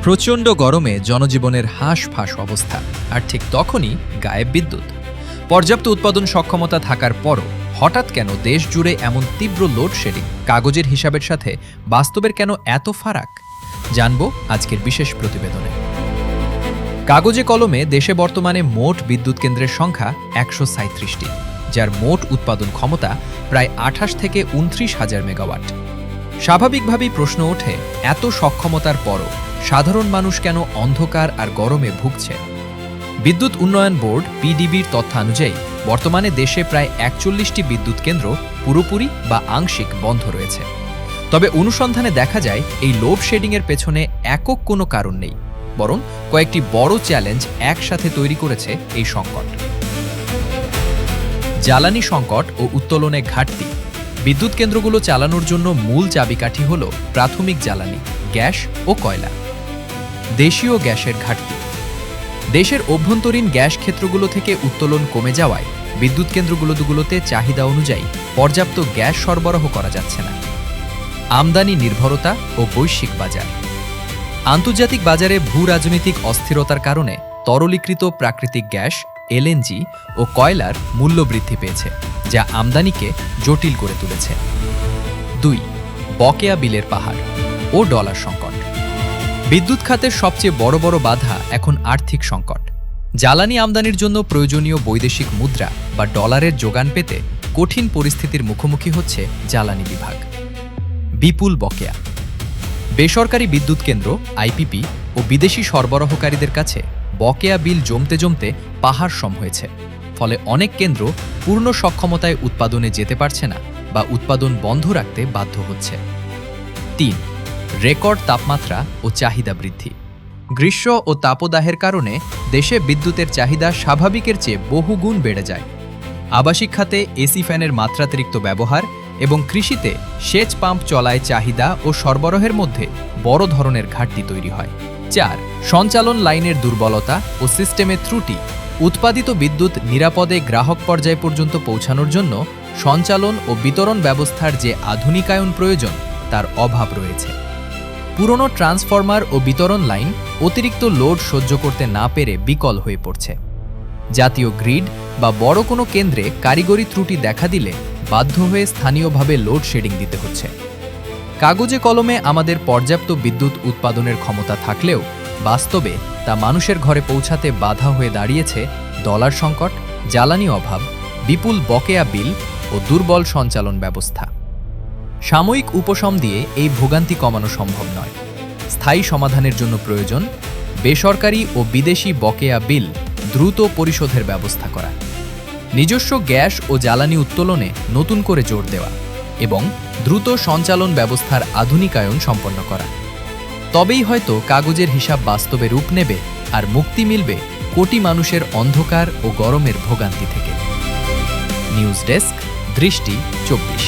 প্রচণ্ড গরমে জনজীবনের হাঁসফাঁস অবস্থা, আর ঠিক তখনই গায়েব বিদ্যুৎ। পর্যাপ্ত উৎপাদন সক্ষমতা থাকার পরও হঠাৎ কেন দেশ জুড়ে এমন তীব্র লোডশেডিং? কাগজের হিসাবের সাথে বাস্তবের কেন এত ফারাক? জানব আজকের বিশেষ প্রতিবেদনে। কাগজে কলমে দেশে বর্তমানে মোট বিদ্যুৎ কেন্দ্রের সংখ্যা ১৩৭টি, যার মোট উৎপাদন ক্ষমতা প্রায় ২৮ থেকে ২৯ হাজার মেগাওয়াট। স্বাভাবিকভাবেই প্রশ্ন ওঠে, এত সক্ষমতার পরও সাধারণ মানুষ কেন অন্ধকার আর গরমে ভুগছে? বিদ্যুৎ উন্নয়ন বোর্ড পিডিবির তথ্যানুযায়ী বর্তমানে দেশে প্রায় ৪১টি বিদ্যুৎ কেন্দ্র পুরোপুরি বা আংশিক বন্ধ রয়েছে। তবে অনুসন্ধানে দেখা যায় এই লোডশেডিংয়ের পেছনে একক কোনো কারণ নেই, বরং কয়েকটি বড় চ্যালেঞ্জ একসাথে তৈরি করেছে এই সংকট। জ্বালানি সংকট ও উত্তোলনে ঘাটতি। বিদ্যুৎ কেন্দ্রগুলো চালানোর জন্য মূল চাবিকাঠি হল প্রাথমিক জ্বালানি, গ্যাস ও কয়লা। দেশীয় গ্যাসের ঘাটতি। দেশের অভ্যন্তরীণ গ্যাস ক্ষেত্রগুলো থেকে উত্তোলন কমে যাওয়ায় বিদ্যুৎ কেন্দ্রগুলোতে চাহিদা অনুযায়ী পর্যাপ্ত গ্যাস সরবরাহ করা যাচ্ছে না। আমদানি নির্ভরতা ও বৈশ্বিক বাজার। আন্তর্জাতিক বাজারে ভূ রাজনৈতিক অস্থিরতার কারণে তরলীকৃত প্রাকৃতিক গ্যাস, এলএনজি ও কয়লার মূল্য বৃদ্ধি পেয়েছে, যা আমদানিকে জটিল করে তুলেছে। ২. বকেয়া বিলের পাহাড় ও ডলার সংকট। বিদ্যুৎ খাতের সবচেয়ে বড় বড় বাধা এখন আর্থিক সংকট। জ্বালানি আমদানির জন্য প্রয়োজনীয় বৈদেশিক মুদ্রা বা ডলারের যোগান পেতে কঠিন পরিস্থিতির মুখোমুখি হচ্ছে জ্বালানি বিভাগ। বিপুল বকেয়া। বেসরকারি বিদ্যুৎ কেন্দ্র, আইপিপি ও বিদেশি সরবরাহকারীদের কাছে বকেয়া বিল জমতে জমতে পাহাড় সম হয়েছে। ফলে অনেক কেন্দ্র পূর্ণ সক্ষমতায় উৎপাদনে যেতে পারছে না বা উৎপাদন বন্ধ রাখতে বাধ্য হচ্ছে। ৩. রেকর্ড তাপমাত্রা ও চাহিদা বৃদ্ধি। গ্রীষ্ম ও তাপদাহের কারণে দেশে বিদ্যুতের চাহিদা স্বাভাবিকের চেয়ে বহুগুণ বেড়ে যায়। আবাসিক খাতে এসি ফ্যানের মাত্রাতিরিক্ত ব্যবহার এবং কৃষিতে সেচ পাম্প চলায় চাহিদা ও সরবরাহের মধ্যে বড় ধরনের ঘাটতি তৈরি হয়। ৪. সঞ্চালন লাইনের দুর্বলতা ও সিস্টেমের ত্রুটি। উৎপাদিত বিদ্যুৎ নিরাপদে গ্রাহক পর্যায় পর্যন্ত পৌঁছানোর জন্য সঞ্চালন ও বিতরণ ব্যবস্থার যে আধুনিকায়ন প্রয়োজন, তার অভাব রয়েছে। পুরনো ট্রান্সফরমার ও বিতরণ লাইন অতিরিক্ত লোড সহ্য করতে না পেরে বিকল হয়ে পড়ছে। জাতীয় গ্রিড বা বড় কোনো কেন্দ্রে কারিগরি ত্রুটি দেখা দিলে বাধ্য হয়ে স্থানীয়ভাবে লোডশেডিং দিতে হচ্ছে। কাগজে কলমে আমাদের পর্যাপ্ত বিদ্যুৎ উৎপাদনের ক্ষমতা থাকলেও বাস্তবে তা মানুষের ঘরে পৌঁছাতে বাধা হয়ে দাঁড়িয়েছে ডলার সংকট, জ্বালানি অভাব, বিপুল বকেয়া বিল ও দুর্বল সঞ্চালন ব্যবস্থা। সাময়িক উপশম দিয়ে এই ভোগান্তি কমানো সম্ভব নয়। স্থায়ী সমাধানের জন্য প্রয়োজন বেসরকারি ও বিদেশি বকেয়া বিল দ্রুত পরিশোধের ব্যবস্থা করা, নিজস্ব গ্যাস ও জ্বালানি উত্তোলনে নতুন করে জোর দেওয়া এবং দ্রুত সঞ্চালন ব্যবস্থার আধুনিকায়ন সম্পন্ন করা। তবেই হয়তো কাগজের হিসাব বাস্তবে রূপ নেবে আর মুক্তি মিলবে কোটি মানুষের অন্ধকার ও গরমের ভোগান্তি থেকে। নিউজ ডেস্ক, দৃষ্টি ২৪।